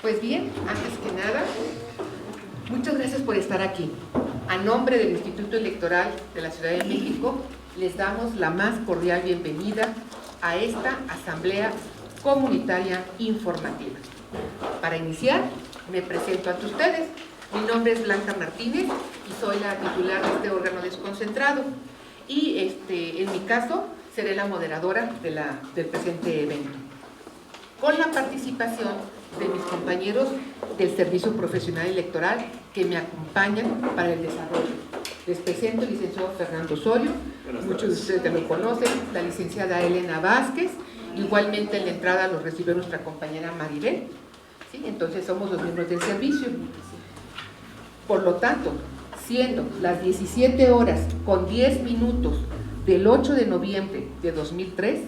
Pues bien, antes que nada, muchas gracias por estar aquí. A nombre del Instituto Electoral de la Ciudad de México, les damos la más cordial bienvenida a esta Asamblea Comunitaria Informativa. Para iniciar, me presento ante ustedes. Mi nombre es Blanca Martínez y soy la titular de este órgano desconcentrado. Y en mi caso, seré la moderadora del presente evento, con la participación de mis compañeros del Servicio Profesional Electoral que me acompañan para el desarrollo. Les presento al licenciado Fernando Osorio, muchos de ustedes ya lo conocen, la licenciada Elena Vázquez, igualmente en la entrada los recibió nuestra compañera Maribel, ¿sí? Entonces somos los miembros del servicio. Por lo tanto, siendo las 17 horas con 10 minutos del 8 de noviembre de 2003,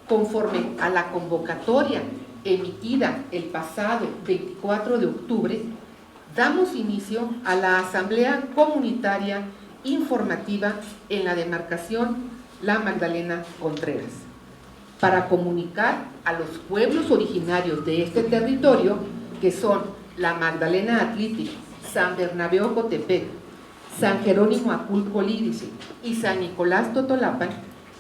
conforme a la convocatoria emitida el pasado 24 de octubre, damos inicio a la Asamblea Comunitaria Informativa en la demarcación La Magdalena Contreras, para comunicar a los pueblos originarios de este territorio, que son La Magdalena Atlitic, San Bernabé Ocotepec, San Jerónimo Aculco Lídice y San Nicolás Totolapan,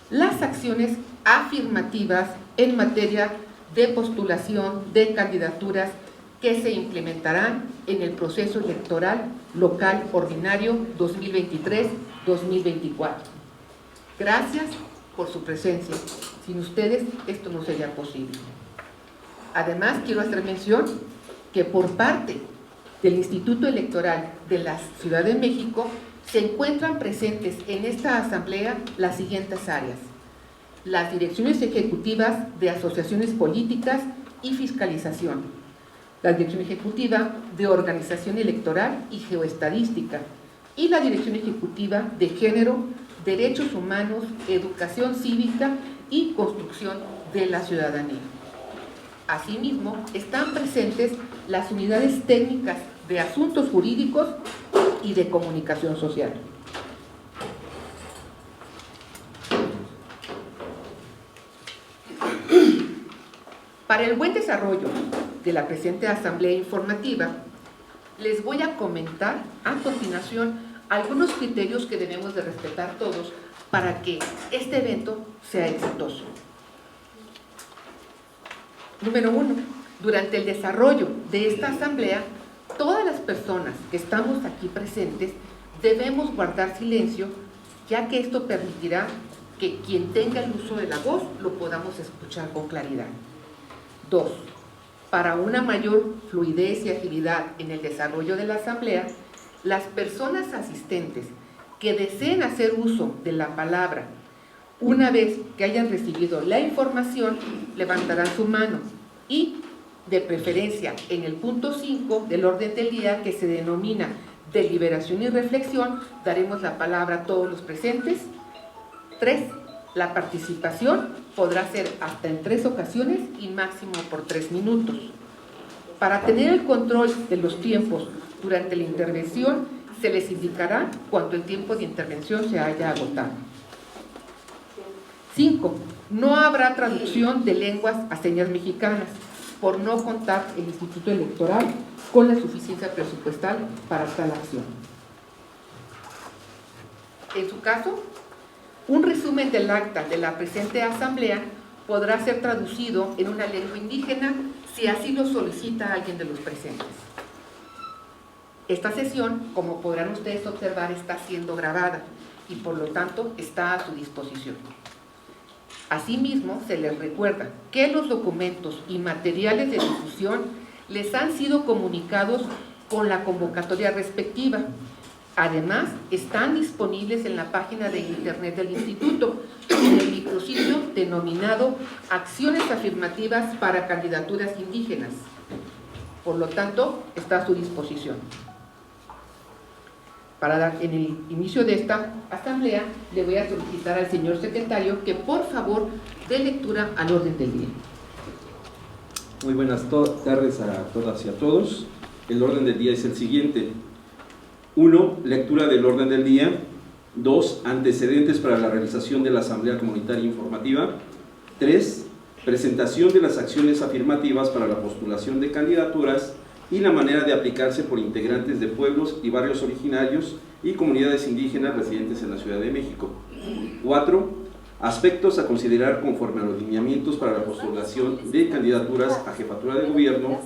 las acciones afirmativas en materia de postulación de candidaturas que se implementarán en el proceso electoral local ordinario 2023-2024. Gracias por su presencia. Sin ustedes esto no sería posible. Además, quiero hacer mención que por parte del Instituto Electoral de la Ciudad de México se encuentran presentes en esta asamblea las siguientes áreas: las direcciones ejecutivas de asociaciones políticas y fiscalización, la dirección ejecutiva de organización electoral y geoestadística, y la dirección ejecutiva de género, derechos humanos, educación cívica y construcción de la ciudadanía. Asimismo, están presentes las unidades técnicas de asuntos jurídicos y de comunicación social. Para el buen desarrollo de la presente asamblea informativa, les voy a comentar a continuación algunos criterios que debemos de respetar todos para que este evento sea exitoso. Número 1. Durante el desarrollo de esta asamblea, todas las personas que estamos aquí presentes debemos guardar silencio, ya que esto permitirá que quien tenga el uso de la voz lo podamos escuchar con claridad. 2. Para una mayor fluidez y agilidad en el desarrollo de la asamblea, las personas asistentes que deseen hacer uso de la palabra una vez que hayan recibido la información, levantarán su mano y, de preferencia, en el punto 5 del orden del día, que se denomina deliberación y reflexión, daremos la palabra a todos los presentes. 3. La participación podrá ser hasta en 3 ocasiones y máximo por 3 minutos. Para tener el control de los tiempos durante la intervención, se les indicará cuando el tiempo de intervención se haya agotado. 5. No habrá traducción de lenguas a señas mexicanas, por no contar el Instituto Electoral con la suficiencia presupuestal para tal acción. En su caso, un resumen del acta de la presente asamblea podrá ser traducido en una lengua indígena si así lo solicita alguien de los presentes. Esta sesión, como podrán ustedes observar, está siendo grabada y por lo tanto está a su disposición. Asimismo, se les recuerda que los documentos y materiales de difusión les han sido comunicados con la convocatoria respectiva. Además, están disponibles en la página de internet del Instituto, en el micrositio denominado Acciones Afirmativas para Candidaturas Indígenas. Por lo tanto, está a su disposición. Para dar en el inicio de esta asamblea, le voy a solicitar al señor secretario que por favor dé lectura al orden del día. Muy buenas tardes a todas y a todos. El orden del día es el siguiente. 1. Lectura del orden del día. 2. Antecedentes para la realización de la Asamblea Comunitaria Informativa. 3. Presentación de las acciones afirmativas para la postulación de candidaturas y la manera de aplicarse por integrantes de pueblos y barrios originarios y comunidades indígenas residentes en la Ciudad de México. 4. Aspectos a considerar conforme a los lineamientos para la postulación de candidaturas a jefatura de gobierno,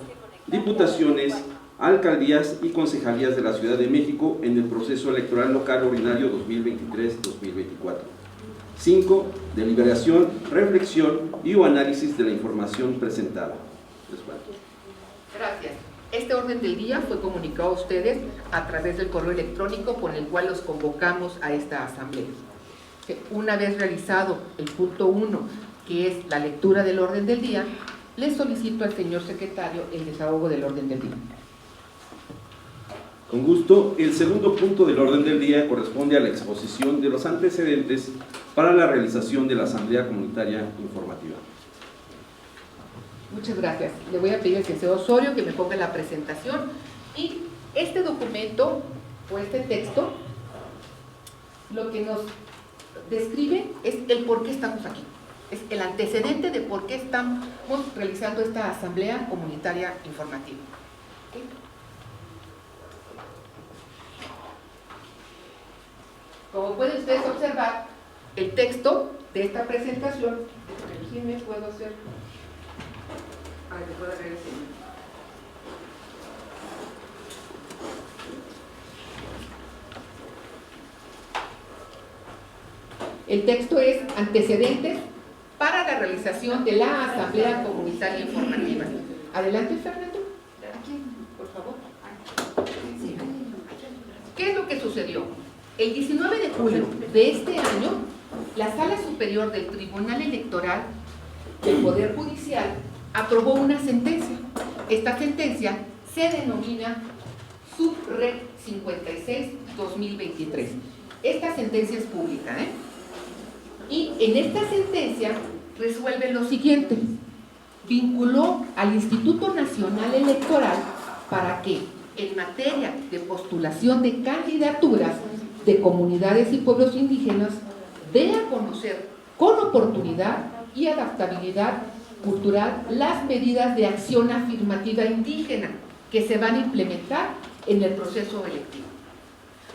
diputaciones, alcaldías y concejalías de la Ciudad de México en el proceso electoral local ordinario 2023-2024. 5. Deliberación, reflexión y o análisis de la información presentada. Gracias. Este orden del día fue comunicado a ustedes a través del correo electrónico con el cual los convocamos a esta asamblea. Una vez realizado el punto 1, que es la lectura del orden del día, les solicito al señor secretario el desahogo del orden del día. Con gusto. El segundo punto del orden del día corresponde a la exposición de los antecedentes para la realización de la Asamblea Comunitaria Informativa. Muchas gracias. Le voy a pedir al licenciado Osorio que me ponga la presentación, y este documento o este texto lo que nos describe es el por qué estamos aquí. Es el antecedente de por qué estamos realizando esta Asamblea Comunitaria Informativa. ¿Okay? Como pueden ustedes observar, el texto de esta presentación, si me puedo hacer, puedo regresar. El texto es antecedentes para la realización de la Asamblea Comunitaria Informativa. Adelante, Fernando. Aquí, por favor. ¿Qué es lo que sucedió? El 19 de julio de este año, la Sala Superior del Tribunal Electoral del Poder Judicial aprobó una sentencia. Esta sentencia se denomina Sub-Reg 56-2023. Esta sentencia es pública, Y en esta sentencia resuelve lo siguiente: vinculó al Instituto Nacional Electoral para que, en materia de postulación de candidaturas de comunidades y pueblos indígenas, dé a conocer con oportunidad y adaptabilidad cultural las medidas de acción afirmativa indígena que se van a implementar en el proceso electivo.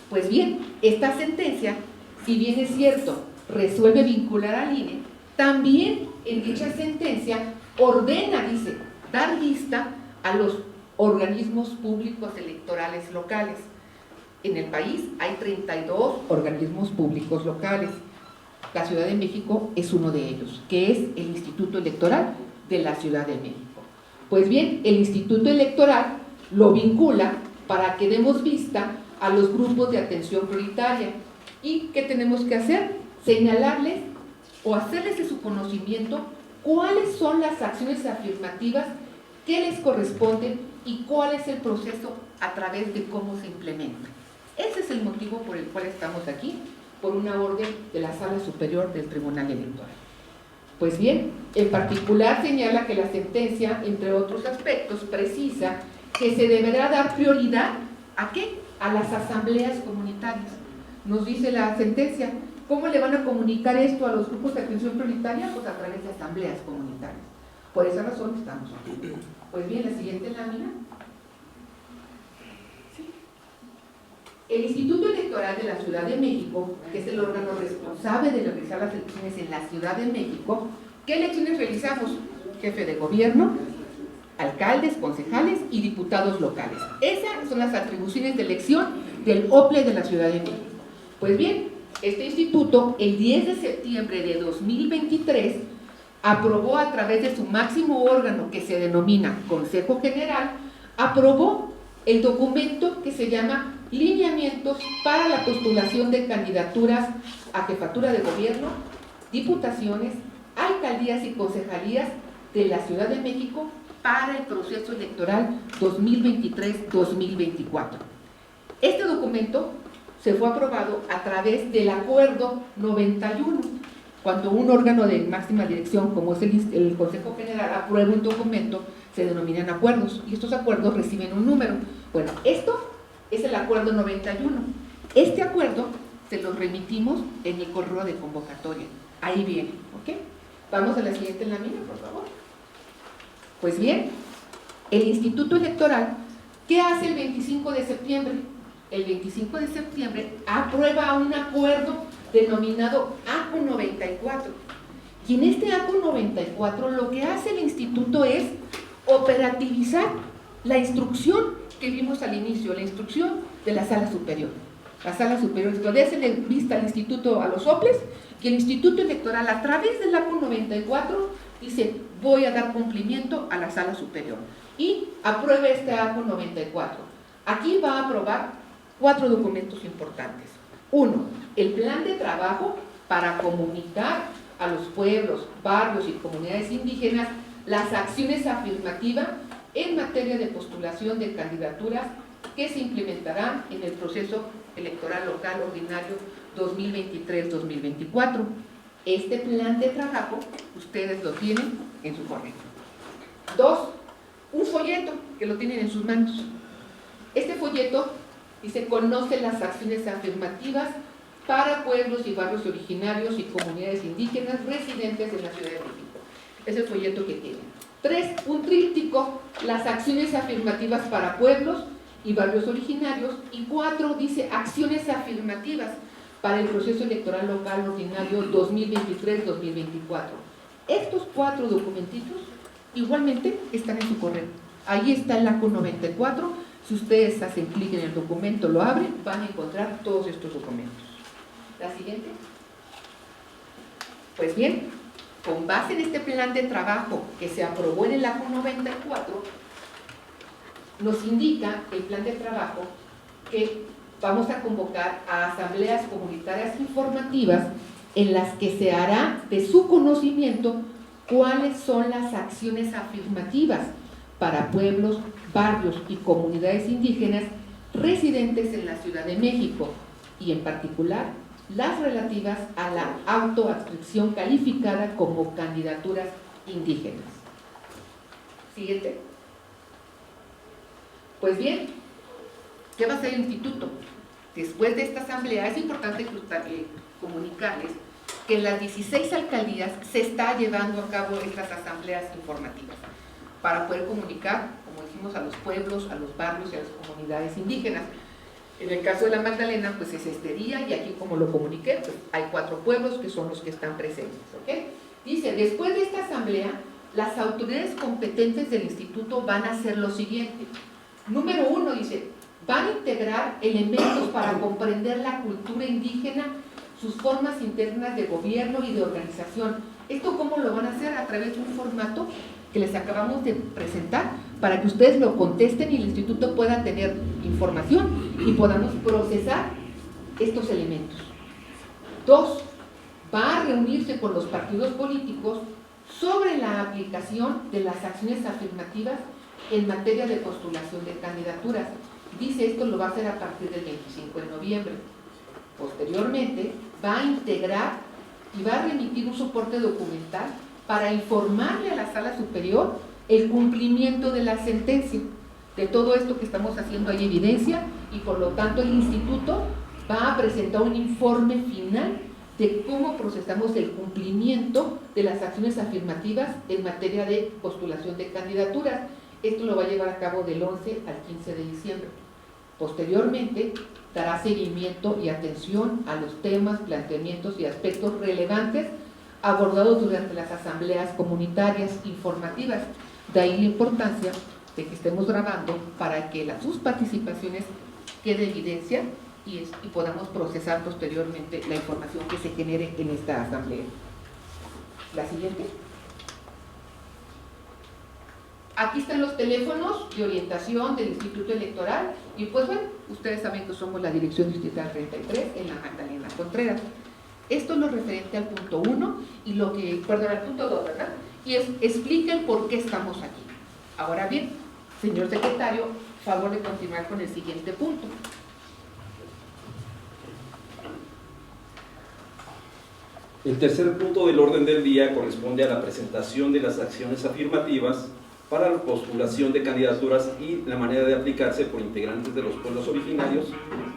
Pues bien, esta sentencia, si bien es cierto, resuelve vincular al INE, también en dicha sentencia ordena, dice, dar vista a los organismos públicos electorales locales. En el país hay 32 organismos públicos locales. La Ciudad de México es uno de ellos, que es el Instituto Electoral de la Ciudad de México. Pues bien, el Instituto Electoral lo vincula para que demos vista a los grupos de atención prioritaria. ¿Y qué tenemos que hacer? Señalarles o hacerles de su conocimiento cuáles son las acciones afirmativas que les corresponden y cuál es el proceso a través de cómo se implementa. Ese es el motivo por el cual estamos aquí, por una orden de la Sala Superior del Tribunal Electoral. Pues bien, en particular señala que la sentencia, entre otros aspectos, precisa que se deberá dar prioridad ¿a qué? A las asambleas comunitarias. Nos dice la sentencia, ¿cómo le van a comunicar esto a los grupos de atención prioritaria? Pues a través de asambleas comunitarias. Por esa razón estamos aquí. Pues bien, la siguiente lámina. El Instituto Electoral de la Ciudad de México, que es el órgano responsable de realizar las elecciones en la Ciudad de México, ¿qué elecciones realizamos? Jefe de gobierno, alcaldes, concejales y diputados locales. Esas son las atribuciones de elección del OPLE de la Ciudad de México. Pues bien, este instituto, el 10 de septiembre de 2023, aprobó a través de su máximo órgano, que se denomina Consejo General, aprobó el documento que se llama Lineamientos para la postulación de candidaturas a jefatura de gobierno, diputaciones, alcaldías y concejalías de la Ciudad de México para el proceso electoral 2023-2024. Este documento se fue aprobado a través del Acuerdo 91. Cuando un órgano de máxima dirección, como es el Consejo General, aprueba un documento, se denominan acuerdos, y estos acuerdos reciben un número. Bueno, esto es el acuerdo 91. Este acuerdo se lo remitimos en el correo de convocatoria. Ahí viene, ¿ok? Vamos a la siguiente lámina, por favor. Pues bien, el Instituto Electoral, ¿qué hace el 25 de septiembre? El 25 de septiembre aprueba un acuerdo denominado ACU 94. Y en este ACU 94 lo que hace el instituto es operativizar la instrucción que vimos al inicio, la instrucción de la Sala Superior. La Sala Superior, se le vista al instituto a los soples, y el Instituto Electoral a través del ACU 94 dice, voy a dar cumplimiento a la Sala Superior. Y aprueba este ACU 94. Aquí va a aprobar 4 documentos importantes. 1, el plan de trabajo para comunicar a los pueblos, barrios y comunidades indígenas las acciones afirmativas en materia de postulación de candidaturas que se implementarán en el proceso electoral local ordinario 2023-2024. Este plan de trabajo ustedes lo tienen en su correo. 2, un folleto que lo tienen en sus manos. Este folleto dice, conoce las acciones afirmativas para pueblos y barrios originarios y comunidades indígenas residentes en la Ciudad de México. Es el folleto que tienen. 3, un tríptico, las acciones afirmativas para pueblos y barrios originarios. Y 4, dice, acciones afirmativas para el proceso electoral local ordinario 2023-2024. Estos 4 documentitos igualmente están en su correo. Ahí está el ACU 94. Si ustedes hacen clic en el documento, lo abren, van a encontrar todos estos documentos. La siguiente. Pues bien, con base en este plan de trabajo que se aprobó en el ACU 94, nos indica el plan de trabajo que vamos a convocar a asambleas comunitarias informativas en las que se hará de su conocimiento cuáles son las acciones afirmativas para pueblos, barrios y comunidades indígenas residentes en la Ciudad de México, y en particular las relativas a la autoadscripción calificada como candidaturas indígenas. Siguiente. Pues bien, ¿qué va a hacer el instituto? Después de esta asamblea es importante comunicarles que en las 16 alcaldías se está llevando a cabo estas asambleas informativas para poder comunicar, como dijimos, a los pueblos, a los barrios y a las comunidades indígenas. En el caso de la Magdalena, pues es este día, y aquí, como lo comuniqué, pues hay 4 pueblos que son los que están presentes, ¿ok? Dice, después de esta asamblea, las autoridades competentes del instituto van a hacer lo siguiente. Número 1, dice, van a integrar elementos para comprender la cultura indígena, sus formas internas de gobierno y de organización. ¿Esto cómo lo van a hacer? A través de un formato que les acabamos de presentar, para que ustedes lo contesten y el instituto pueda tener información y podamos procesar estos elementos. 2, va a reunirse con los partidos políticos sobre la aplicación de las acciones afirmativas en materia de postulación de candidaturas. Dice, esto lo va a hacer a partir del 25 de noviembre. Posteriormente, va a integrar y va a remitir un soporte documental para informarle a la Sala Superior el cumplimiento de la sentencia. De todo esto que estamos haciendo hay evidencia, y por lo tanto el instituto va a presentar un informe final de cómo procesamos el cumplimiento de las acciones afirmativas en materia de postulación de candidaturas. Esto lo va a llevar a cabo del 11 al 15 de diciembre. Posteriormente, dará seguimiento y atención a los temas, planteamientos y aspectos relevantes abordados durante las asambleas comunitarias informativas. De ahí la importancia de que estemos grabando para que sus participaciones quede evidencia y podamos procesar posteriormente la información que se genere en esta asamblea. La siguiente. Aquí están los teléfonos de orientación del Instituto Electoral, y pues bueno, ustedes saben que somos la Dirección Distrital 33 en la Magdalena Contreras. Esto es lo referente al punto 1 y lo que, perdón, al punto 2, ¿verdad? Y explica el por qué estamos aquí. Ahora bien, señor secretario, favor de continuar con el siguiente punto. El tercer punto del orden del día corresponde a la presentación de las acciones afirmativas para la postulación de candidaturas y la manera de aplicarse por integrantes de los pueblos originarios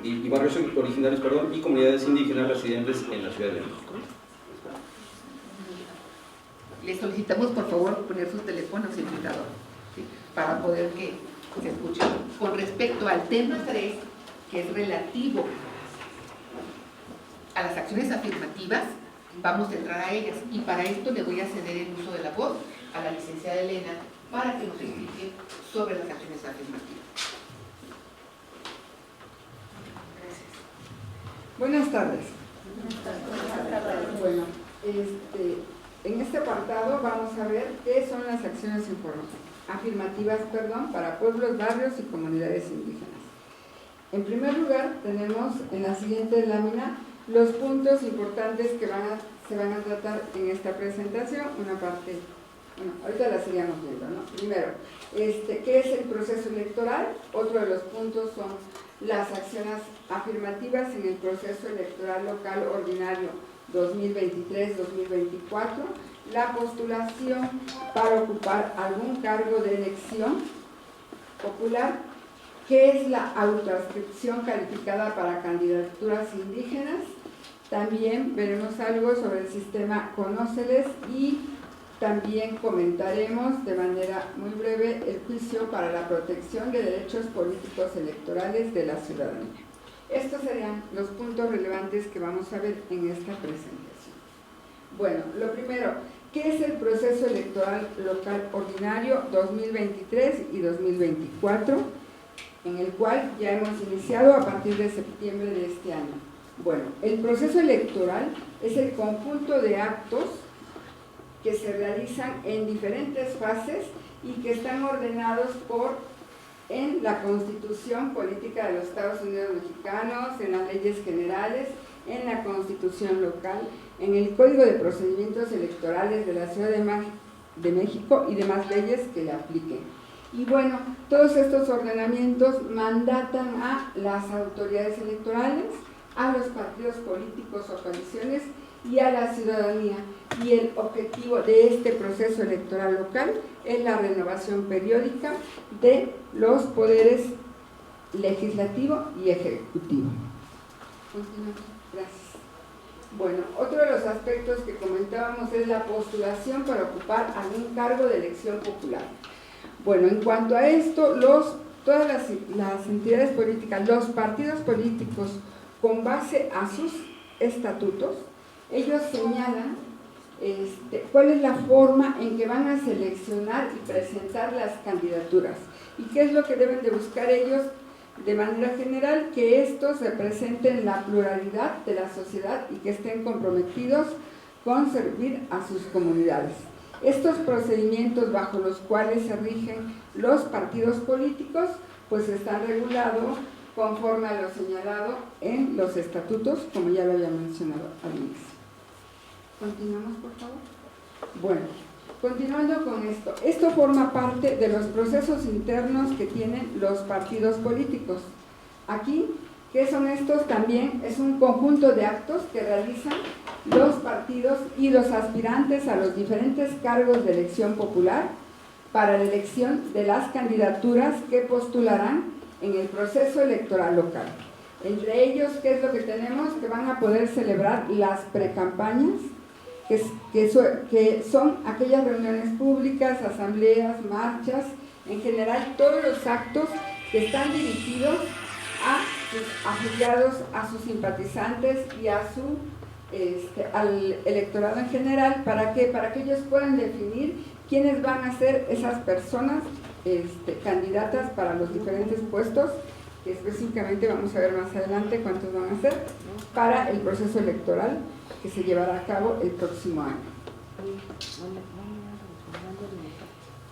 y barrios originarios, perdón, y comunidades indígenas residentes en la Ciudad de México. Les solicitamos por favor poner sus teléfonos en indicador, ¿sí?, para poder que se escuche. Con respecto al tema 3, que es relativo a las acciones afirmativas, vamos a entrar a ellas, y para esto le voy a ceder el uso de la voz a la licenciada Elena para que nos explique sobre las acciones afirmativas. Gracias. Buenas tardes. Bueno, en este apartado vamos a ver qué son las acciones afirmativas para pueblos, barrios y comunidades indígenas. En primer lugar, tenemos en la siguiente lámina los puntos importantes que se van a tratar en esta presentación. Una parte, bueno, ahorita la seguimos viendo, ¿no? Primero, ¿qué es el proceso electoral? Otro de los puntos son las acciones afirmativas en el proceso electoral local ordinario 2023-2024, la postulación para ocupar algún cargo de elección popular, qué es la autoadscripción calificada para candidaturas indígenas. También veremos algo sobre el sistema Conóceles y también comentaremos de manera muy breve el juicio para la protección de derechos políticos electorales de la ciudadanía. Estos serían los puntos relevantes que vamos a ver en esta presentación. Bueno, lo primero, ¿qué es el proceso electoral local ordinario 2023 y 2024? En el cual ya hemos iniciado a partir de septiembre de este año. Bueno, el proceso electoral es el conjunto de actos que se realizan en diferentes fases y que están ordenados en la Constitución Política de los Estados Unidos Mexicanos, en las leyes generales, en la Constitución local, en el Código de Procedimientos Electorales de la Ciudad de México y demás leyes que le apliquen. Y bueno, todos estos ordenamientos mandatan a las autoridades electorales, a los partidos políticos o coaliciones y a la ciudadanía. Y el objetivo de este proceso electoral local es la renovación periódica de los poderes legislativo y ejecutivo. Continuamos. Gracias. Bueno, otro de los aspectos que comentábamos es la postulación para ocupar algún cargo de elección popular. Bueno, en cuanto a esto, todas las entidades políticas, los partidos políticos, con base a sus estatutos, ellos señalan cuál es la forma en que van a seleccionar y presentar las candidaturas y qué es lo que deben de buscar ellos de manera general, que estos representen la pluralidad de la sociedad y que estén comprometidos con servir a sus comunidades. Estos procedimientos bajo los cuales se rigen los partidos políticos pues están regulados conforme a lo señalado en los estatutos, como ya lo había mencionado al inicio. Continuamos, por favor. Bueno, continuando con esto, esto forma parte de los procesos internos que tienen los partidos políticos. Aquí, ¿qué son estos? También es un conjunto de actos que realizan los partidos y los aspirantes a los diferentes cargos de elección popular para la elección de las candidaturas que postularán en el proceso electoral local. Entre ellos, ¿qué es lo que tenemos? Que van a poder celebrar las precampañas, que son aquellas reuniones públicas, asambleas, marchas, en general todos los actos que están dirigidos a sus afiliados, a sus simpatizantes y a al electorado en general. ¿Para qué? Para que ellos puedan definir quiénes van a ser esas personas candidatas para los diferentes puestos, que específicamente vamos a ver más adelante cuántos van a ser, para el proceso electoral que se llevará a cabo el próximo año.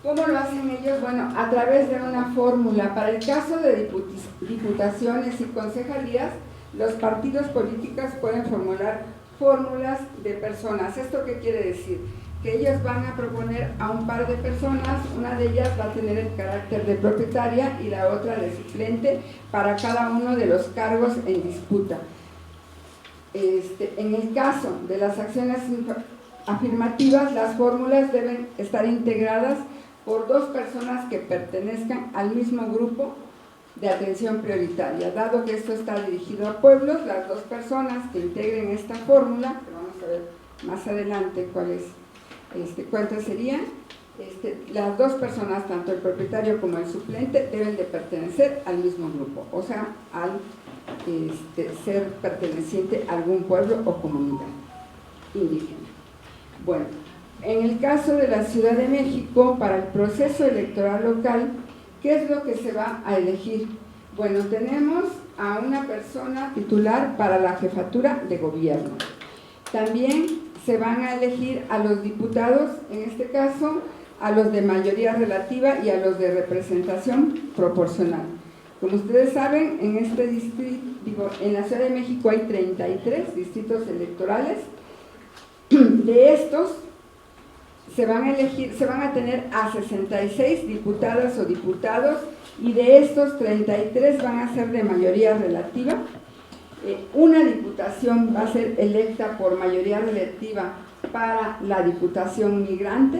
¿Cómo lo hacen ellos? Bueno, a través de una fórmula. Para el caso de diputaciones y concejalías, los partidos políticos pueden formular fórmulas de personas. ¿Esto qué quiere decir? Que ellos van a proponer a un par de personas, una de ellas va a tener el carácter de propietaria y la otra de suplente para cada uno de los cargos en disputa. En el caso de las acciones afirmativas, las fórmulas deben estar integradas por 2 personas que pertenezcan al mismo grupo de atención prioritaria. Dado que esto está dirigido a pueblos, las 2 personas que integren esta fórmula, que vamos a ver más adelante cuántas serían, las 2 personas, tanto el propietario como el suplente, deben de pertenecer al mismo grupo, o sea, al ser perteneciente a algún pueblo o comunidad indígena. Bueno, en el caso de la Ciudad de México, para el proceso electoral local, ¿qué es lo que se va a elegir? Bueno, tenemos a una persona titular para la jefatura de gobierno. También se van a elegir a los diputados, en este caso, a los de mayoría relativa y a los de representación proporcional. Como ustedes saben, en este distrito, en la Ciudad de México hay 33 distritos electorales. De estos se van a tener a 66 diputadas o diputados, y de estos 33 van a ser de mayoría relativa. Una diputación va a ser electa por mayoría relativa para la diputación migrante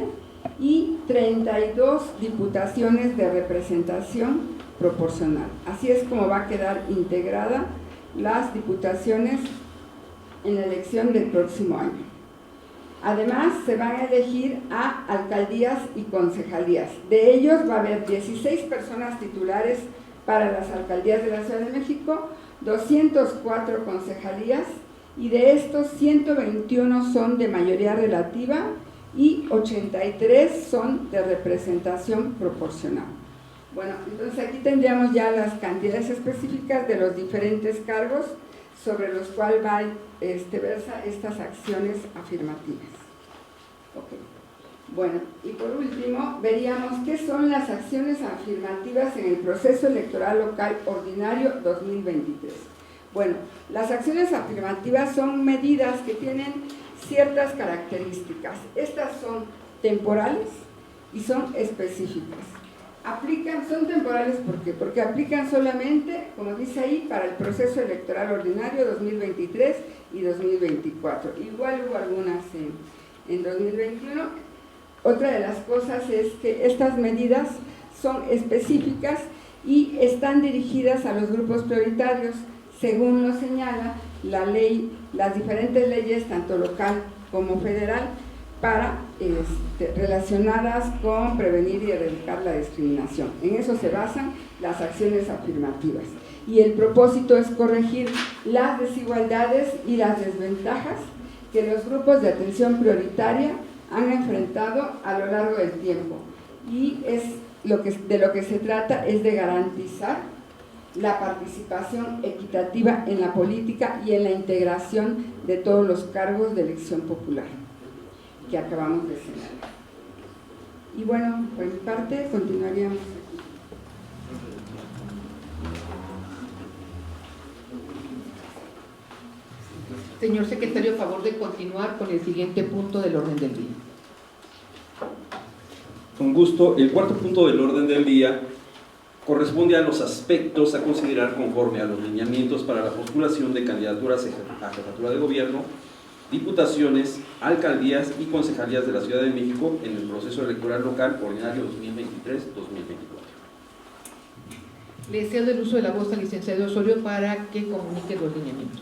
y 32 diputaciones de representación proporcional. Así es como va a quedar integrada las diputaciones en la elección del próximo año. Además, se van a elegir a alcaldías y concejalías. De ellos va a haber 16 personas titulares para las alcaldías de la Ciudad de México, 204 concejalías, y de estos 121 son de mayoría relativa y 83 son de representación proporcional. Bueno, entonces aquí tendríamos ya las cantidades específicas de los diferentes cargos sobre los cuales versa estas acciones afirmativas. Okay. Bueno, y por último, veríamos qué son las acciones afirmativas en el proceso electoral local ordinario 2023. Bueno, las acciones afirmativas son medidas que tienen ciertas características. Estas son temporales y son específicas. Son temporales, ¿por qué? Porque aplican solamente, como dice ahí, para el proceso electoral ordinario 2023 y 2024. Igual hubo algunas en 2021. Otra de las cosas es que estas medidas son específicas y están dirigidas a los grupos prioritarios, según lo señala la ley, las diferentes leyes, tanto local como federal, relacionadas con prevenir y erradicar la discriminación. En eso se basan las acciones afirmativas. Y el propósito es corregir las desigualdades y las desventajas que los grupos de atención prioritaria han enfrentado a lo largo del tiempo. Y de lo que se trata es de garantizar la participación equitativa en la política y en la integración de todos los cargos de elección popular que acabamos de señalar. Y bueno, por mi parte, continuaríamos aquí. Señor secretario, a favor de continuar con el siguiente punto del orden del día. Con gusto. El cuarto punto del orden del día corresponde a los aspectos a considerar conforme a los lineamientos para la postulación de candidaturas a jefatura de gobierno, diputaciones, alcaldías y concejalías de la Ciudad de México en el proceso electoral local ordinario 2023-2024. Le cedo el uso de la voz al licenciado Osorio para que comunique los lineamientos.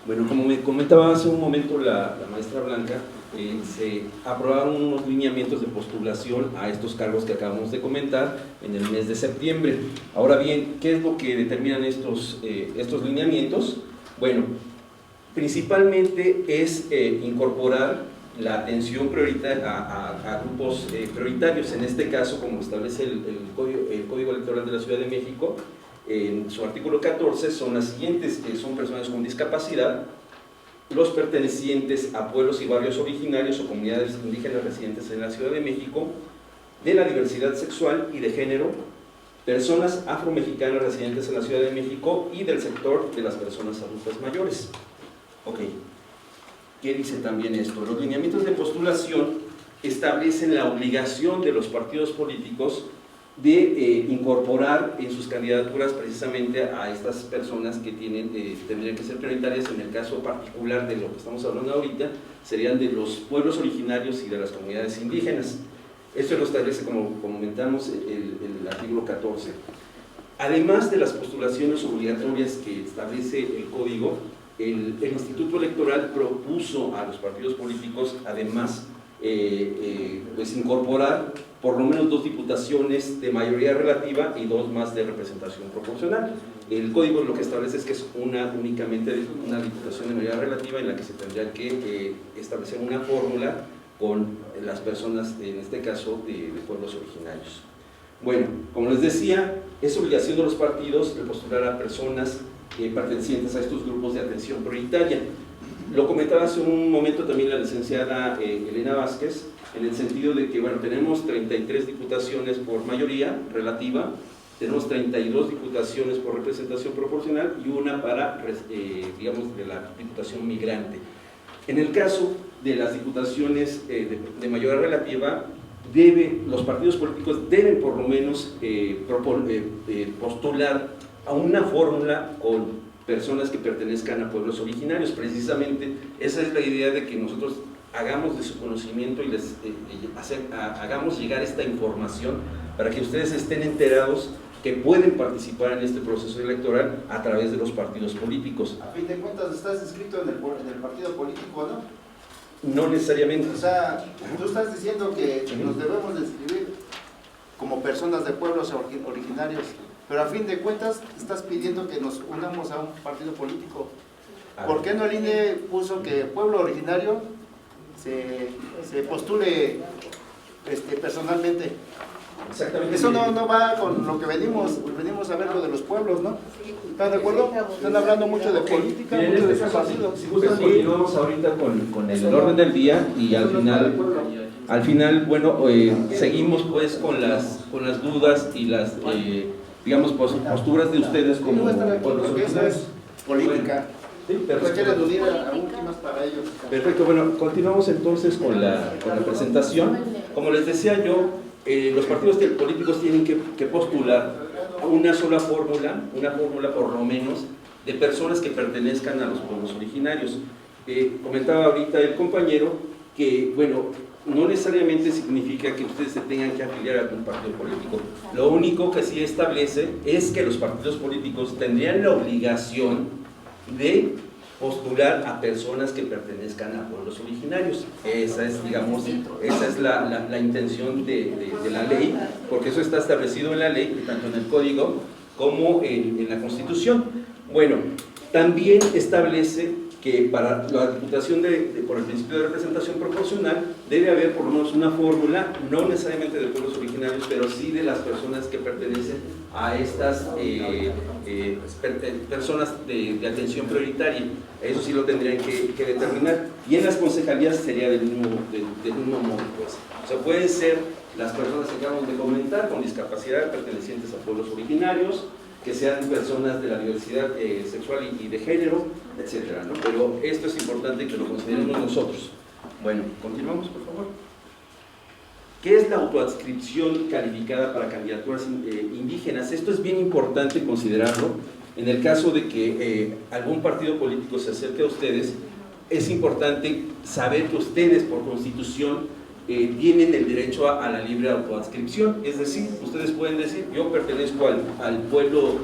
Bueno, como me comentaba hace un momento la maestra Blanca, se aprobaron unos lineamientos de postulación a estos cargos que acabamos de comentar en el mes de septiembre. Ahora bien, ¿qué es lo que determinan estos lineamientos? Bueno, principalmente es incorporar la atención prioritaria a grupos prioritarios. En este caso, como establece el Código Electoral de la Ciudad de México, en su artículo 14 son las siguientes, que son personas con discapacidad, los pertenecientes a pueblos y barrios originarios o comunidades indígenas residentes en la Ciudad de México, de la diversidad sexual y de género, personas afromexicanas residentes en la Ciudad de México y del sector de las personas adultas mayores. Ok, ¿qué dice también esto? Los lineamientos de postulación establecen la obligación de los partidos políticos de incorporar en sus candidaturas precisamente a estas personas que tendrían que ser prioritarias. En el caso particular de lo que estamos hablando ahorita, serían de los pueblos originarios y de las comunidades indígenas. Esto lo establece, como comentamos, el artículo 14. Además de las postulaciones obligatorias que establece el Código, el Instituto Electoral propuso a los partidos políticos, además, pues incorporar por lo menos 2 diputaciones de mayoría relativa y 2 más de representación proporcional. El Código lo que establece es que es únicamente una diputación de mayoría relativa en la que se tendría que establecer una fórmula con las personas, en este caso, de pueblos originarios. Bueno, como les decía, es obligación de los partidos de postular a personas pertenecientes a estos grupos de atención prioritaria. Lo comentaba hace un momento también la licenciada Elena Vázquez, en el sentido de que, bueno, tenemos 33 diputaciones por mayoría relativa, tenemos 32 diputaciones por representación proporcional y una para, digamos, de la diputación migrante. En el caso de las diputaciones de mayoría relativa, los partidos políticos deben por lo menos postular a una fórmula con personas que pertenezcan a pueblos originarios. Precisamente esa es la idea de que nosotros hagamos de su conocimiento y les hagamos llegar esta información para que ustedes estén enterados que pueden participar en este proceso electoral a través de los partidos políticos. A fin de cuentas estás inscrito en el partido político, ¿no? No necesariamente. O sea, tú estás diciendo que nos debemos de inscribir como personas de pueblos originarios, pero a fin de cuentas estás pidiendo que nos unamos a un partido político. ¿Por qué no el INE puso que pueblo originario se postule personalmente? Exactamente. Eso no va con lo que venimos a ver, lo de los pueblos, ¿no? ¿Están de acuerdo? Están hablando mucho de política, Bien, mucho de este su caso, partido. si gustan, continuamos ahorita con el orden del día y al final, bueno, seguimos pues con las dudas y las, digamos, posturas de ustedes como pueblos Porque eso originarios. es política. Sí, Pues perfecto. quiere aludir a últimas para ellos. Perfecto, bueno, continuamos entonces con la presentación. Como les decía yo, los partidos políticos tienen que postular una sola fórmula, por lo menos, de personas que pertenezcan a los pueblos originarios. Comentaba ahorita el compañero que, bueno, no necesariamente significa que ustedes se tengan que afiliar a algún partido político. Lo único que sí establece es que los partidos políticos tendrían la obligación de postular a personas que pertenezcan a pueblos originarios. Esa es, digamos, la intención de la ley, porque eso está establecido en la ley, tanto en el Código como en la Constitución. Bueno, también establece que para la diputación por el principio de representación proporcional debe haber por lo menos una fórmula, no necesariamente de pueblos originarios, pero sí de las personas que pertenecen a estas personas de atención prioritaria. Eso sí lo tendrían que determinar. Y en las concejalías sería del mismo modo, pues. O sea, pueden ser las personas que acabamos de comentar con discapacidad pertenecientes a pueblos originarios, que sean personas de la diversidad sexual y de género, etcétera, ¿no? Pero esto es importante que lo consideremos nosotros. Bueno, continuamos, por favor. ¿Qué es la autoadscripción calificada para candidaturas indígenas? Esto es bien importante considerarlo. En el caso de que algún partido político se acerque a ustedes, es importante saber que ustedes, por constitución, tienen el derecho a la libre autoadscripción. Es decir, ustedes pueden decir, yo pertenezco al pueblo,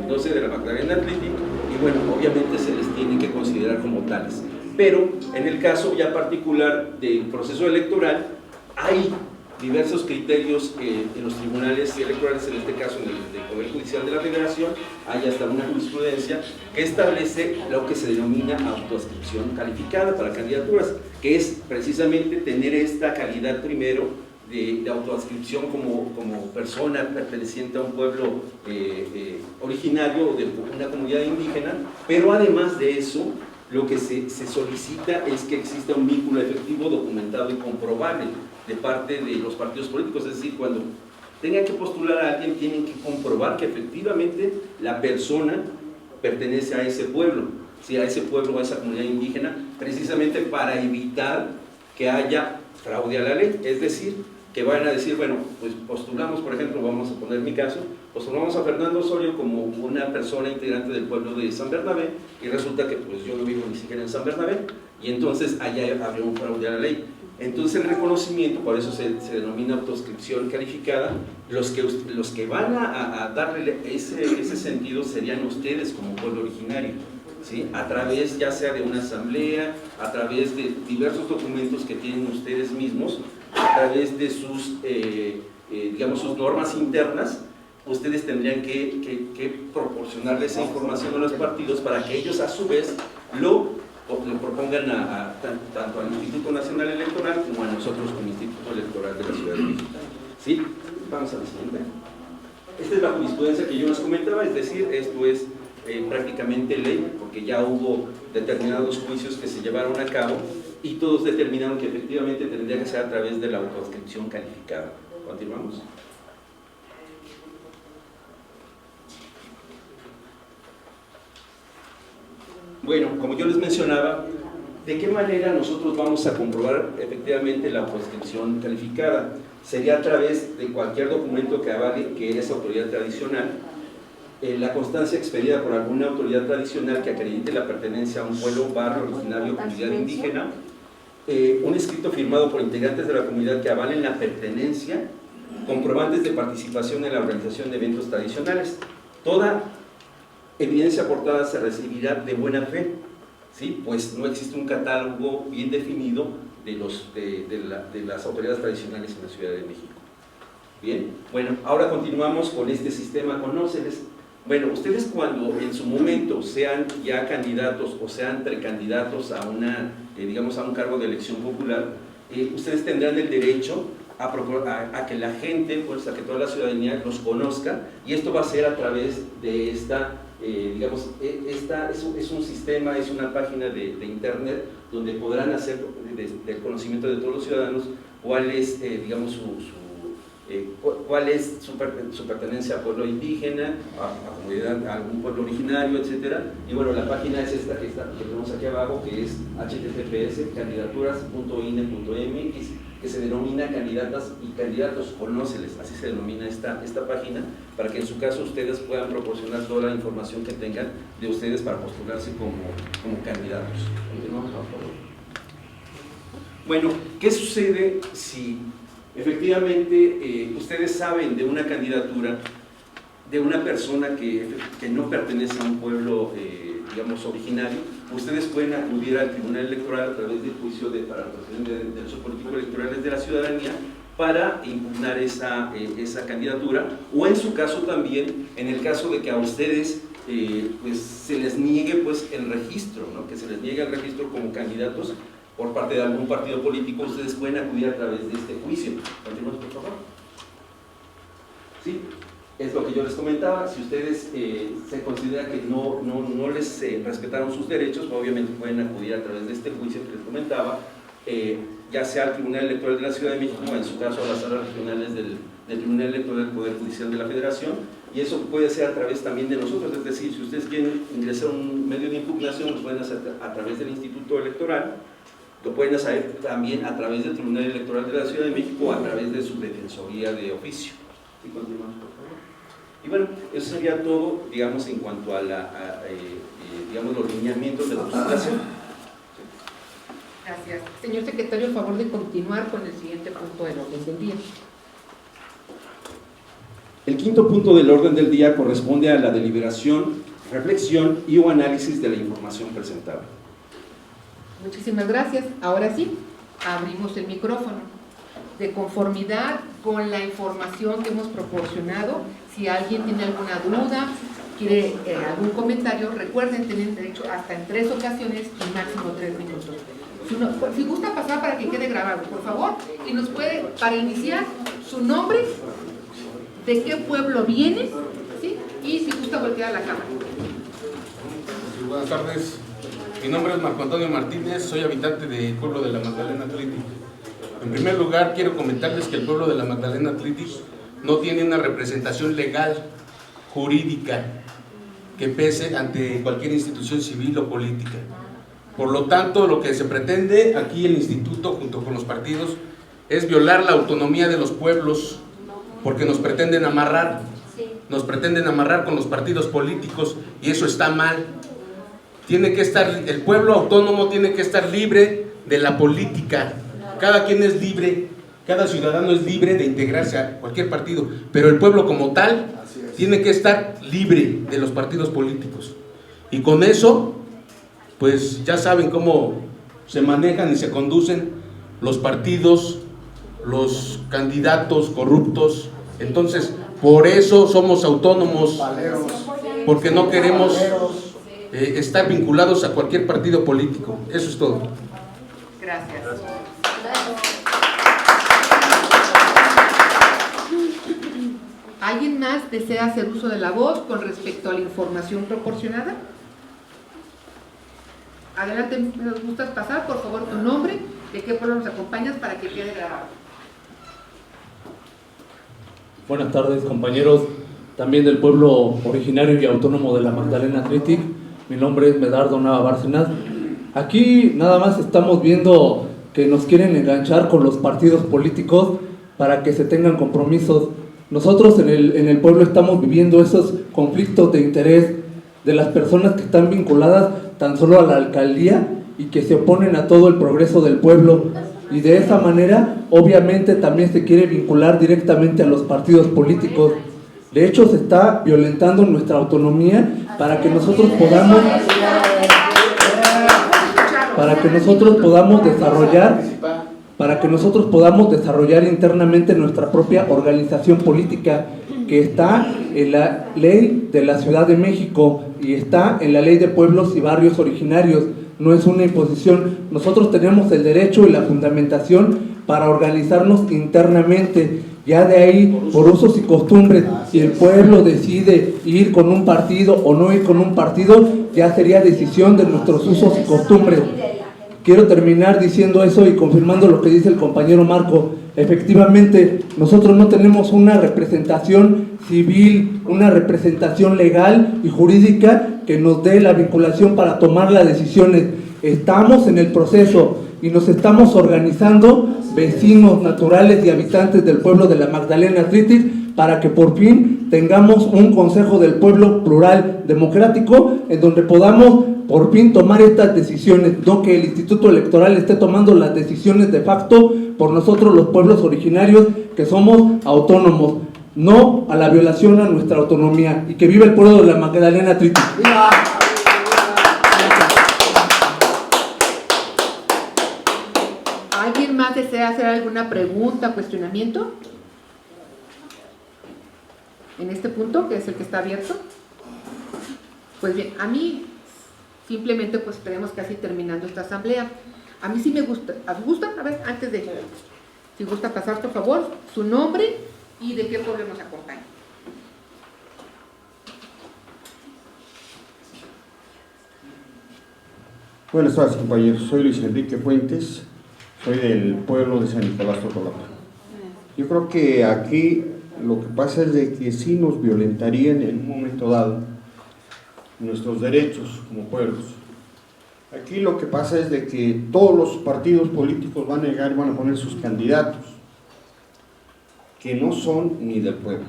no sé, de la Magdalena Atlético, y bueno, obviamente se les tiene que considerar como tales. Pero en el caso ya particular del proceso electoral, hay diversos criterios en los tribunales electorales, en este caso en el Poder Judicial de la Federación, hay hasta una jurisprudencia que establece lo que se denomina autoadscripción calificada para candidaturas, que es precisamente tener esta calidad primero de autoadscripción como persona perteneciente a un pueblo originario o de una comunidad indígena, pero además de eso, lo que se solicita es que exista un vínculo efectivo, documentado y comprobable de parte de los partidos políticos. Es decir, cuando tengan que postular a alguien, tienen que comprobar que efectivamente la persona pertenece a ese pueblo, a ese pueblo o a esa comunidad indígena, precisamente para evitar que haya fraude a la ley. Es decir, que vayan a decir, bueno, pues postulamos, por ejemplo, vamos a poner mi caso, postulamos a Fernando Osorio como una persona integrante del pueblo de San Bernabé, y resulta que pues yo no vivo ni siquiera en San Bernabé, y entonces allá habría un fraude a la ley. Entonces el reconocimiento, por eso se denomina autoscripción calificada, los que van a darle ese sentido serían ustedes como pueblo originario, ¿sí? A través ya sea de una asamblea, a través de diversos documentos que tienen ustedes mismos, a través de sus, digamos, sus normas internas. Ustedes tendrían que proporcionarle esa información a los partidos para que ellos a su vez lo propongan tanto al Instituto Nacional Electoral como a nosotros como Instituto Electoral de la Ciudad de México. ¿Sí? Vamos a la siguiente. Esta es la jurisprudencia que yo les comentaba, es decir, esto es prácticamente ley, porque ya hubo determinados juicios que se llevaron a cabo y todos determinaron que efectivamente tendría que ser a través de la autoadscripción calificada. Continuamos. Bueno, como yo les mencionaba, ¿de qué manera nosotros vamos a comprobar efectivamente la autoadscripción calificada? Sería a través de cualquier documento que avale que es autoridad tradicional, la constancia expedida por alguna autoridad tradicional que acredite la pertenencia a un pueblo, barrio, originario o comunidad indígena, un escrito firmado por integrantes de la comunidad que avalen la pertenencia, comprobantes de participación en la organización de eventos tradicionales. Toda evidencia aportada se recibirá de buena fe, ¿sí? Pues no existe un catálogo bien definido de las autoridades tradicionales en la Ciudad de México. Bien, bueno, ahora continuamos con este sistema Conóceles. Bueno, ustedes cuando en su momento sean ya candidatos o sean precandidatos a digamos a un cargo de elección popular, ustedes tendrán el derecho a que la gente, pues a que toda la ciudadanía los conozca, y esto va a ser a través de digamos, es un sistema, es una página de internet donde podrán hacer del conocimiento de todos los ciudadanos cuál es, digamos, cuál es su pertenencia a pueblo indígena, a comunidad, a algún pueblo originario, etcétera. Y bueno, la página es esta que tenemos aquí abajo, que es https://candidaturas.ine.mx, que se denomina Candidatas y Candidatos Conóceles, así se denomina esta página, para que en su caso ustedes puedan proporcionar toda la información que tengan de ustedes para postularse como candidatos. Continuamos, por favor. Bueno, ¿qué sucede si efectivamente ustedes saben de una candidatura de una persona que no pertenece a un pueblo, digamos, originario? Ustedes pueden acudir al Tribunal Electoral a través del juicio para la protección de derechos políticos electorales de la ciudadanía para impugnar esa candidatura, o en su caso también, en el caso de que a ustedes pues, se les niegue pues, el registro, ¿no? Que se les niegue el registro como candidatos por parte de algún partido político, ustedes pueden acudir a través de este juicio. Continuamos, por favor. ¿Sí? Es lo que yo les comentaba. Si ustedes se considera que no les respetaron sus derechos, obviamente pueden acudir a través de este juicio que les comentaba, ya sea al Tribunal Electoral de la Ciudad de México o en su caso a las salas regionales del Tribunal Electoral del Poder Judicial de la Federación, y eso puede ser a través también de nosotros. Es decir, si ustedes quieren ingresar a un medio de impugnación, lo pueden hacer a través del Instituto Electoral, lo pueden hacer también a través del Tribunal Electoral de la Ciudad de México o a través de su defensoría de oficio. ¿Sí? Continuamos, por favor. Y bueno, eso sería todo, digamos, en cuanto a digamos, los lineamientos de la postulación. Gracias. Señor secretario, a favor de continuar con el siguiente punto del orden del día. El quinto punto del orden del día corresponde a la deliberación, reflexión y o análisis de la información presentada. Muchísimas gracias. Ahora sí, abrimos el micrófono. De conformidad con la información que hemos proporcionado, si alguien tiene alguna duda, quiere algún comentario, recuerden, tienen derecho hasta en 3 ocasiones y máximo 3 minutos. Si gusta pasar para que quede grabado, por favor, y nos puede, para iniciar, su nombre, de qué pueblo viene, ¿sí? Y si gusta voltear la cámara. Sí, buenas tardes. Mi nombre es Marco Antonio Martínez, soy habitante del pueblo de la Magdalena Athletic. En primer lugar, quiero comentarles que el pueblo de la Magdalena Athletic no tiene una representación legal, jurídica, que pese ante cualquier institución civil o política. Por lo tanto, lo que se pretende aquí el instituto, junto con los partidos, es violar la autonomía de los pueblos, porque nos pretenden amarrar. nos pretenden amarrar con los partidos políticos y eso está mal. Tiene que estar, el pueblo autónomo tiene que estar libre de la política. Cada quien es libre, cada ciudadano es libre de integrarse a cualquier partido, pero el pueblo como tal tiene que estar libre de los partidos políticos. Y con eso, pues ya saben cómo se manejan y se conducen los partidos, los candidatos corruptos. Entonces, por eso somos autónomos, porque no queremos estar vinculados a cualquier partido político. Eso es todo. Gracias. ¿Alguien más desea hacer uso de la voz con respecto a la información proporcionada? Adelante, ¿nos gustas pasar, por favor, tu nombre, de qué pueblo nos acompañas para que quede grabado? Buenas tardes, compañeros, también del pueblo originario y autónomo de la Magdalena Athletic. Mi nombre es Medardo Nava Bárcenas. Aquí nada más estamos viendo que nos quieren enganchar con los partidos políticos para que se tengan compromisos. Nosotros en el pueblo estamos viviendo esos conflictos de interés de las personas que están vinculadas tan solo a la alcaldía y que se oponen a todo el progreso del pueblo, y de esa manera obviamente también se quiere vincular directamente a los partidos políticos. De hecho, se está violentando nuestra autonomía para que nosotros podamos desarrollar internamente nuestra propia organización política, que está en la ley de la Ciudad de México y está en la ley de pueblos y barrios originarios. No es una imposición. Nosotros tenemos el derecho y la fundamentación para organizarnos internamente. Ya de ahí, por usos y costumbres, si el pueblo decide ir con un partido o no ir con un partido, ya sería decisión de nuestros usos y costumbres. Quiero terminar diciendo eso y confirmando lo que dice el compañero Marco. Efectivamente, nosotros no tenemos una representación civil, una representación legal y jurídica que nos dé la vinculación para tomar las decisiones. Estamos en el proceso y nos estamos organizando, vecinos naturales y habitantes del pueblo de la Magdalena Athletic, para que por fin tengamos un consejo del pueblo plural, democrático, en donde podamos por fin tomar estas decisiones, no que el Instituto Electoral esté tomando las decisiones de facto por nosotros los pueblos originarios que somos autónomos. No a la violación a nuestra autonomía, y que viva el pueblo de la Magdalena Athletic. ¿Alguien más desea hacer alguna pregunta, cuestionamiento? En este punto, que es el que está abierto. Pues bien, a mí simplemente pues tenemos casi terminando esta asamblea. A mí sí me gusta. ¿Os gusta? A ver, antes de... Si gusta pasar, por favor, su nombre y de qué pueblo nos acompaña. Buenas tardes, compañeros. Soy Luis Enrique Fuentes, soy del pueblo de San Nicolás Totolapa. Yo creo que aquí lo que pasa es de que sí nos violentarían en un momento dado nuestros derechos como pueblos. Aquí lo que pasa es de que todos los partidos políticos van a llegar y van a poner sus candidatos, que no son ni del pueblo.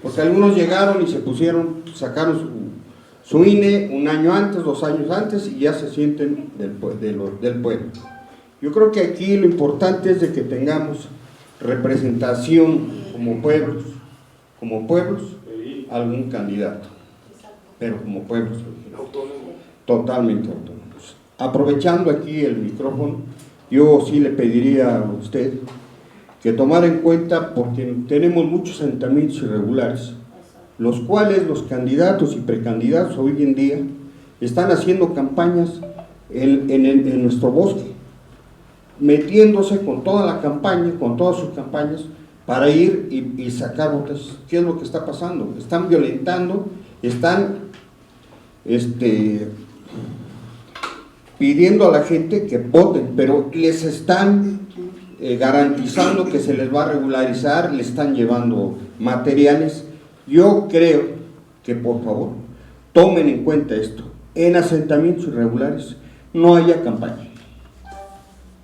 Porque algunos llegaron y se pusieron, sacaron su INE un año antes, 2 años antes, y ya se sienten del pueblo. Yo creo que aquí lo importante es de que tengamos representación como pueblos, algún candidato, pero como pueblos, totalmente autónomos. Aprovechando aquí el micrófono, yo sí le pediría a usted que tomara en cuenta, porque tenemos muchos asentamientos irregulares, los cuales los candidatos y precandidatos hoy en día están haciendo campañas en nuestro bosque, metiéndose con toda la campaña, con todas sus campañas, para ir y sacar votos. ¿Qué es lo que está pasando? Están violentando, están pidiendo a la gente que voten, pero les están garantizando que se les va a regularizar, le están llevando materiales. Yo creo que por favor tomen en cuenta esto. En asentamientos irregulares no haya campaña.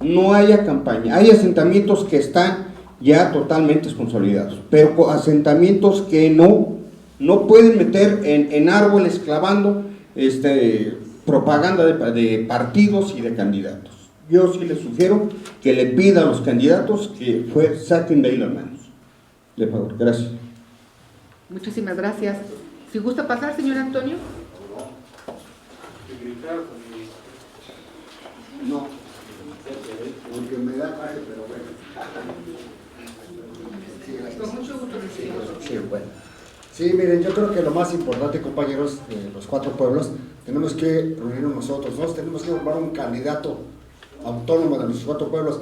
No haya campaña. Hay asentamientos que están ya totalmente consolidados, pero asentamientos que no, No pueden meter en árboles clavando propaganda de partidos y de candidatos. Yo sí les sugiero que le pidan a los candidatos que saquen de ahí las manos. De favor, gracias. Muchísimas gracias. Si gusta pasar, señor Antonio. No, porque me da coraje, pero bueno. Con mucho gusto. Sí, bueno. Sí, miren, yo creo que lo más importante, compañeros de los 4 pueblos, tenemos que reunirnos nosotros, ¿no? Tenemos que formar un candidato autónomo de nuestros 4 pueblos.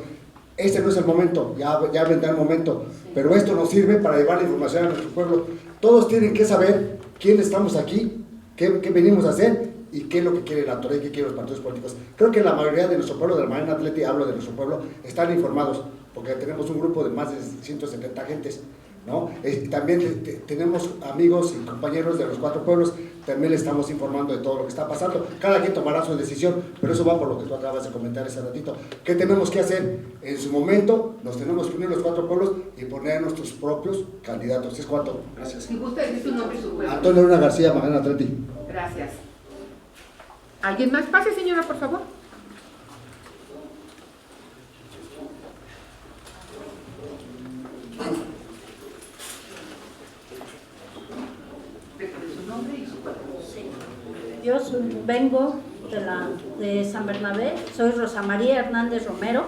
Este no es el momento, ya vendrá el momento, pero esto nos sirve para llevar la información a nuestro pueblo. Todos tienen que saber quién estamos aquí, qué venimos a hacer y qué es lo que quiere la autoridad y qué quieren los partidos políticos. Creo que la mayoría de nuestro pueblo, de la Magdalena Athletic, hablo de nuestro pueblo, están informados, porque tenemos un grupo de más de 170 gentes, ¿no? También tenemos amigos y compañeros de los 4 pueblos, también le estamos informando de todo lo que está pasando. Cada quien tomará su decisión, pero eso va por lo que tú acabas de comentar ese ratito. ¿Qué tenemos que hacer? En su momento nos tenemos que unir los 4 pueblos y poner a nuestros propios candidatos. Es cuanto. Gracias. Si gusta decir su nombre y su pueblo. Antonio Luna García, Magdalena Athletic. Gracias. ¿Alguien más? Pase, señora, por favor. Yo vengo de San Bernabé, soy Rosa María Hernández Romero.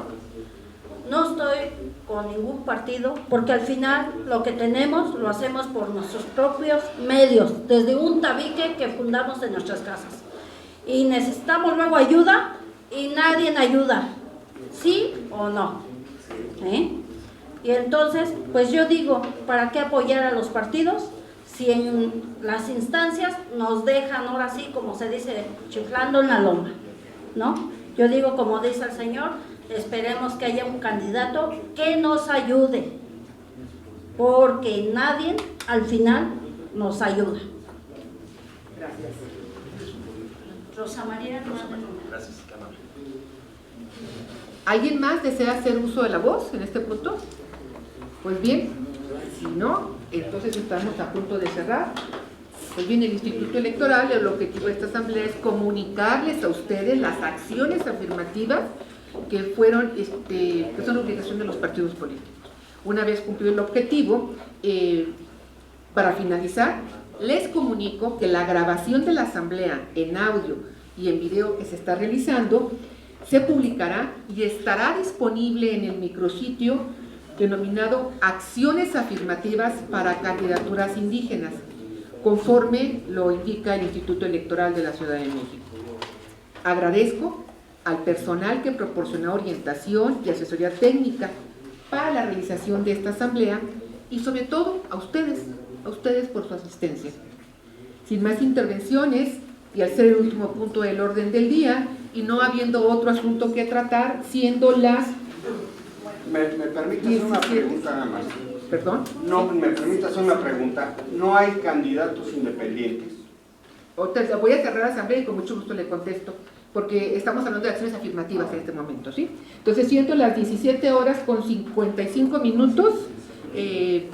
No estoy con ningún partido, porque al final lo que tenemos lo hacemos por nuestros propios medios, desde un tabique que fundamos en nuestras casas. Y necesitamos luego ayuda y nadie ayuda, ¿sí o no? Y entonces, pues yo digo, ¿para qué apoyar a los partidos? Si en las instancias nos dejan ahora sí, como se dice, chiflando en la loma, ¿no? Yo digo, como dice el señor, esperemos que haya un candidato que nos ayude, porque nadie al final nos ayuda. Gracias. Rosa María Hernández. Gracias, ¿Alguien más desea hacer uso de la voz en este punto? Pues bien, si no, entonces estamos a punto de cerrar. Pues bien, el Instituto Electoral, el objetivo de esta asamblea es comunicarles a ustedes las acciones afirmativas que son obligación de los partidos políticos. Una vez cumplido el objetivo, para finalizar, les comunico que la grabación de la asamblea en audio y en video que se está realizando se publicará y estará disponible en el micrositio denominado Acciones Afirmativas para Candidaturas Indígenas, conforme lo indica el Instituto Electoral de la Ciudad de México. Agradezco al personal que proporcionó orientación y asesoría técnica para la realización de esta asamblea y sobre todo a ustedes por su asistencia. Sin más intervenciones, y al ser el último punto del orden del día y no habiendo otro asunto que tratar, siendo las... ¿Me permite hacer una pregunta nada más? ¿Perdón? No, me permite hacer una pregunta. ¿No hay candidatos independientes? Voy a cerrar la asamblea y con mucho gusto le contesto, porque estamos hablando de acciones afirmativas en este momento, ¿sí? Entonces, siendo las 17 horas con 55 minutos de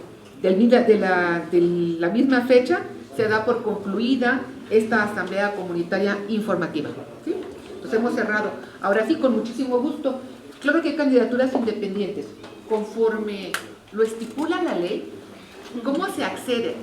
la misma fecha, se da por concluida esta asamblea comunitaria informativa, ¿sí? Entonces hemos cerrado. Ahora sí, con muchísimo gusto. Claro que hay candidaturas independientes, conforme lo estipula la ley. ¿Cómo se accede?